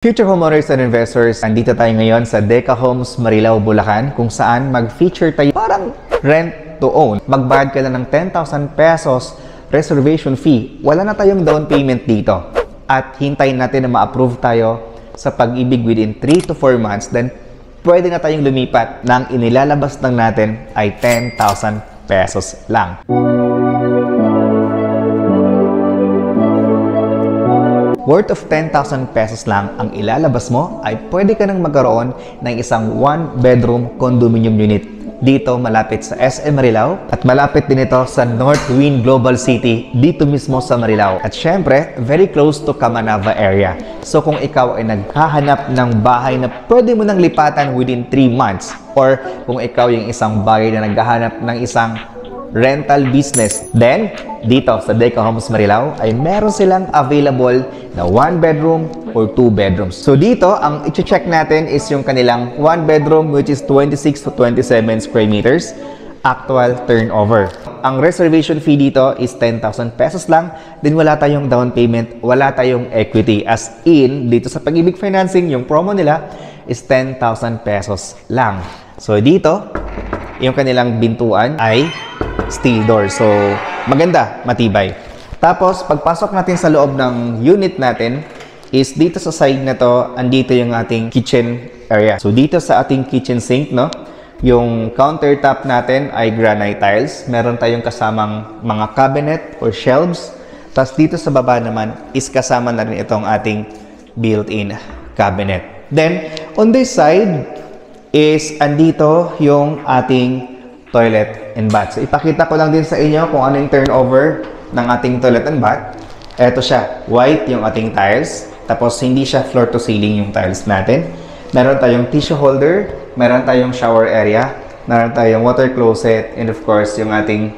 Future homeowners and investors, andito tayo ngayon sa Deca Homes, Marilao, Bulacan, kung saan mag-feature tayo parang rent to own. Magbayad ka lang ng 10,000 pesos reservation fee. Wala na tayong down payment dito. At hintayin natin na ma-approve tayo sa pag-ibig within 3 to 4 months. Then, pwede na tayong lumipat ng inilalabas lang natin ay 10,000 pesos lang. Worth of 10,000 pesos lang ang ilalabas mo ay pwede ka nang magkaroon ng isang 1-bedroom condominium unit dito malapit sa SM Marilao at malapit din ito sa North Wind Global City dito mismo sa Marilao. At syempre, very close to Camanava area. So kung ikaw ay naghahanap ng bahay na pwede mo nang lipatan within 3 months or kung ikaw yung isang bagay na naghahanap ng isang rental business, then dito sa Deca Homes Marilao ay meron silang available na 1 bedroom or 2 bedrooms. So dito, ang i-check natin is yung kanilang 1 bedroom which is 26 to 27 square meters, actual turnover. Ang reservation fee dito is 10,000 pesos lang, then wala tayong down payment, wala tayong equity. As in, dito sa Pag-ibig Financing, yung promo nila is 10,000 pesos lang. So dito, yung kanilang bintuan ay steel door. So, maganda, matibay. Tapos, pagpasok natin sa loob ng unit natin, is dito sa side na to, andito yung ating kitchen area. So, dito sa ating kitchen sink, no, yung countertop natin ay granite tiles. Meron tayong kasamang mga cabinet or shelves. Tapos, dito sa baba naman, is kasama na rin itong ating built-in cabinet. Then, on this side, is andito yung ating toilet and bath. So, ipakita ko lang din sa inyo kung ano yung turnover ng ating toilet and bath. Ito siya, white yung ating tiles. Tapos, hindi siya floor to ceiling yung tiles natin. Meron tayong tissue holder, meron tayong shower area, meron tayong water closet, and of course, yung ating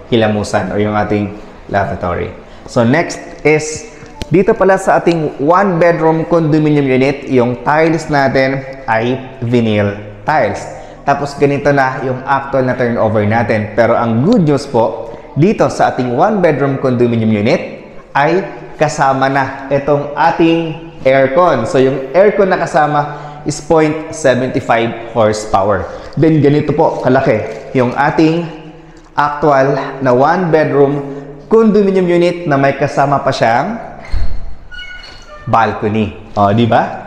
hilamusan o yung ating lavatory. So, next is, dito pala sa ating 1-bedroom condominium unit, yung tiles natin ay vinyl tiles. Tapos ganito na yung actual na turnover natin. Pero ang good news po, dito sa ating 1-bedroom condominium unit ay kasama na itong ating aircon. So yung aircon na kasama is 0.75 horsepower. Then ganito po kalaki yung ating actual na 1-bedroom condominium unit na may kasama pa siyang balcony. O, di ba?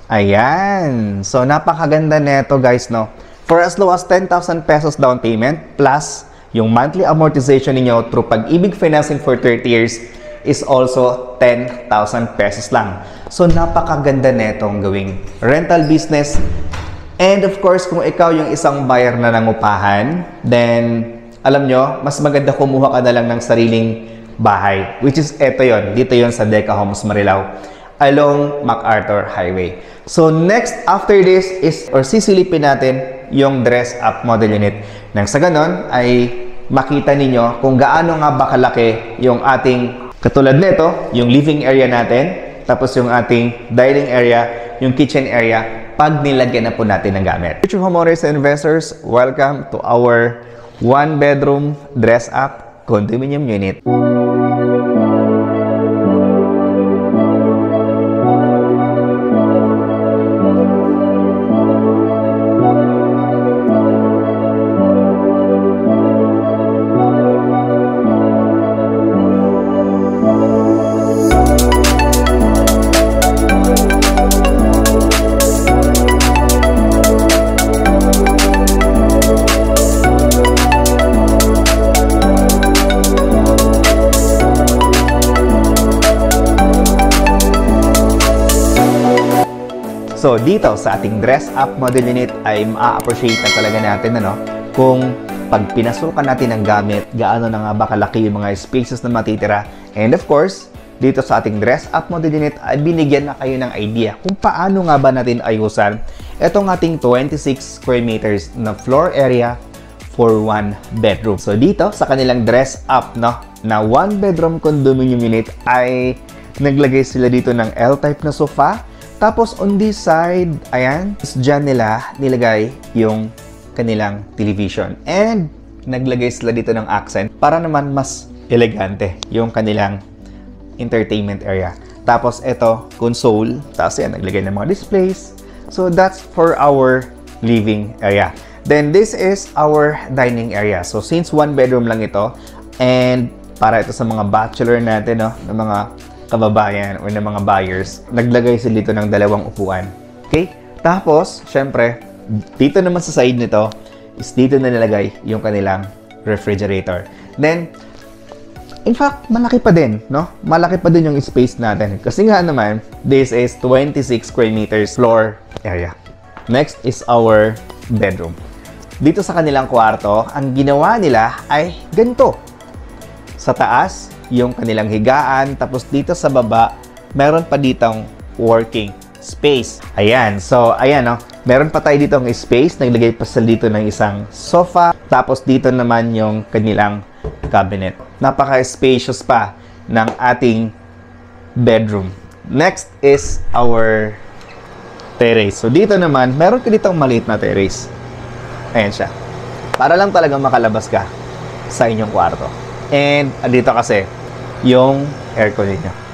Ayan. So, napakaganda nito guys, no? For as low as 10,000 pesos down payment plus yung monthly amortization ninyo through Pag-ibig Financing for 30 years is also 10,000 pesos lang. So, napakaganda netong gawing rental business. And of course, kung ikaw yung isang buyer na nangupahan, then, alam nyo, mas maganda kumuha ka na lang ng sariling bahay. Which is, eto yon. Dito yon sa Deca Homes Marilao along MacArthur Highway. So, next after this is, or sisilipin natin yung dress-up model unit. Nang sa ganon, ay makita ninyo kung gaano nga ba kalaki yung ating, katulad nito, yung living area natin, tapos yung ating dining area, yung kitchen area, pag nilagyan na po natin ng gamit. Future homeowners and investors, welcome to our 1-bedroom dress-up condominium unit. So, dito sa ating dress-up model unit ay ma-appreciate na talaga natin kung pag pinasukan natin ng gamit, gaano na nga ba kalaki yung mga spaces na matitira. And of course, dito sa ating dress-up model unit ay binigyan na kayo ng idea kung paano nga ba natin ayusan itong ating 26 square meters na floor area for 1 bedroom. So, dito sa kanilang dress-up na 1-bedroom condominium unit ay naglagay sila dito ng L-type na sofa. Tapos, on this side, ayan, dyan nila nilagay yung kanilang television. And, naglagay sila dito ng accent para naman mas elegante yung kanilang entertainment area. Tapos ito, console. Tapos yan, naglagay ng mga displays. So that's for our living area. Then this is our dining area. So since one bedroom lang ito, and para ito sa mga bachelor natin, no, ng mga kababayan o ng mga buyers, naglagay sila dito ng dalawang upuan. Okay? Tapos, syempre, dito naman sa side nito, is dito na nilagay yung kanilang refrigerator. Then, in fact, malaki pa din, no? Malaki pa din yung space natin. Kasi nga naman, this is 26 square meters floor area. Next is our bedroom. Dito sa kanilang kwarto, ang ginawa nila ay ganito. Sa taas, yung kanilang higaan. Tapos dito sa baba, meron pa ditong working space. Ayan. So, ayan, no? Meron pa tayo ditong space. Naglagay pa sa dito ng isang sofa. Tapos dito naman yung kanilang cabinet. Napaka-spacious pa ng ating bedroom. Next is our terrace. So, dito naman, meron ka ditong maliit na terrace. Ayan siya. Para lang talagang makalabas ka sa inyong kwarto. And, dito kasi, yung aircon ninyo.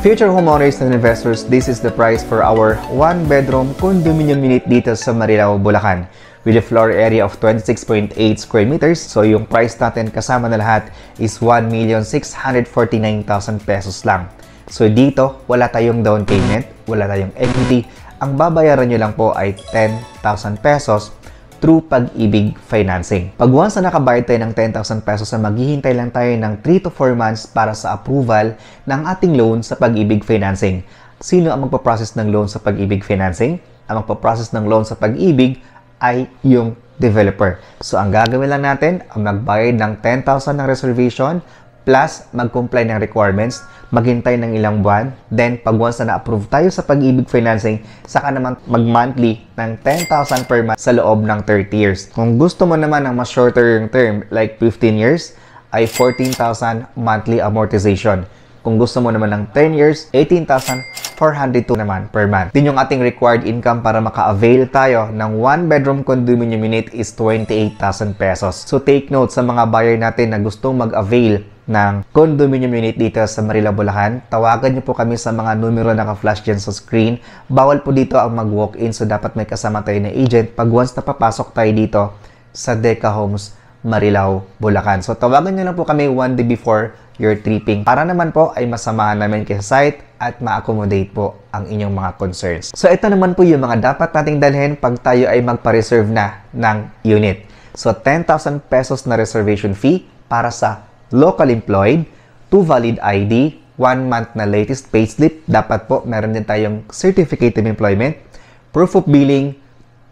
Future homeowners and investors, this is the price for our one-bedroom condominium unit dito sa Marilao, Bulacan with a floor area of 26.8 square meters. So yung price natin kasama na lahat is 1,649,000 pesos lang. So dito, wala tayong down payment, wala tayong equity. Ang babayaran nyo lang po ay 10,000 pesos through Pag-ibig Financing. Pag once na nakabayad tayo ng 10,000 pesos, maghihintay lang tayo ng 3 to 4 months para sa approval ng ating loan sa Pag-ibig Financing. Sino ang magpaprocess ng loan sa Pag-ibig Financing? Ang magpaprocess ng loan sa Pag-ibig ay yung developer. So, ang gagawin lang natin, ang magbayad ng 10,000 ng reservation plus mag-comply ng requirements, maghintay ng ilang buwan, then pag once na na-approve tayo sa Pag-ibig Financing, saka naman mag-monthly ng 10,000 per month sa loob ng 30 years. Kung gusto mo naman ng mas shorter yung term, like 15 years, ay 14,000 monthly amortization. Kung gusto mo naman ng 10 years, 18,402 naman per month. Din yung ating required income para maka-avail tayo ng one-bedroom condominium unit is 28,000 pesos. So take note sa mga buyer natin na gustong mag-avail ng condominium unit dito sa Marilao, Bulacan, tawagan niyo po kami sa mga numero na naka-flash dyan sa screen. Bawal po dito ang mag-walk-in, so dapat may kasama tayo na agent pag once na papasok tayo dito sa Deca Homes, Marilao, Bulacan. So tawagan niyo lang po kami one day before your tripping para naman po ay masamahan namin kayo sa site at ma-accommodate po ang inyong mga concerns. So ito naman po yung mga dapat nating dalhin pag tayo ay magpa-reserve na ng unit. So 10,000 pesos na reservation fee para sa local employed, 2 valid ID, 1 month na latest payslip. Dapat po meron din tayong certificate of employment, proof of billing,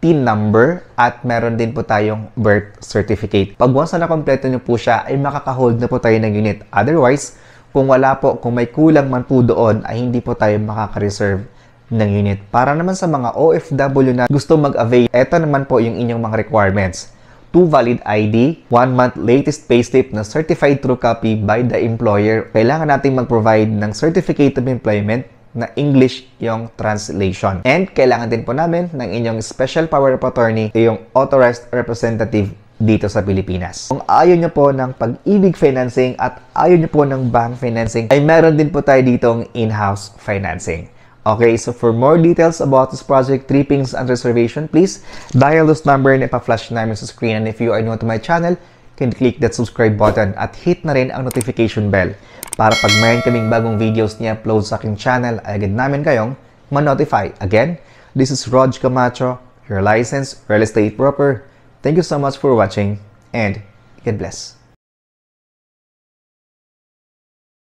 TIN number, at meron din po tayong birth certificate. Pag once na nakompleto nyo po siya, ay makaka-hold na po tayo ng unit. Otherwise, kung wala po, kung may kulang man po doon, ay hindi po tayo makaka-reserve ng unit. Para naman sa mga OFW na gusto mag-avail, eto naman po yung inyong mga requirements. 2 valid ID, 1 month latest payslip na certified true copy by the employer. Kailangan nating mag-provide ng certificate of employment na English yung translation. And kailangan din po namin ng inyong special power of attorney, yung authorized representative dito sa Pilipinas. Kung ayaw nyo po ng Pag-ibig Financing at ayaw nyo po ng bank financing, ay meron din po tayo ditong in-house financing. Okay, so for more details about this project, trippings and reservation, please dial this number na ipa-flash namin sa screen. And if you are new to my channel, can click that subscribe button at hit na rin ang notification bell para pag mayroon kaming bagong videos niya upload sa aking channel, ay agad namin kayong ma-notify. Again, this is Rog Camacho, your licensed real estate broker. Thank you so much for watching and God bless.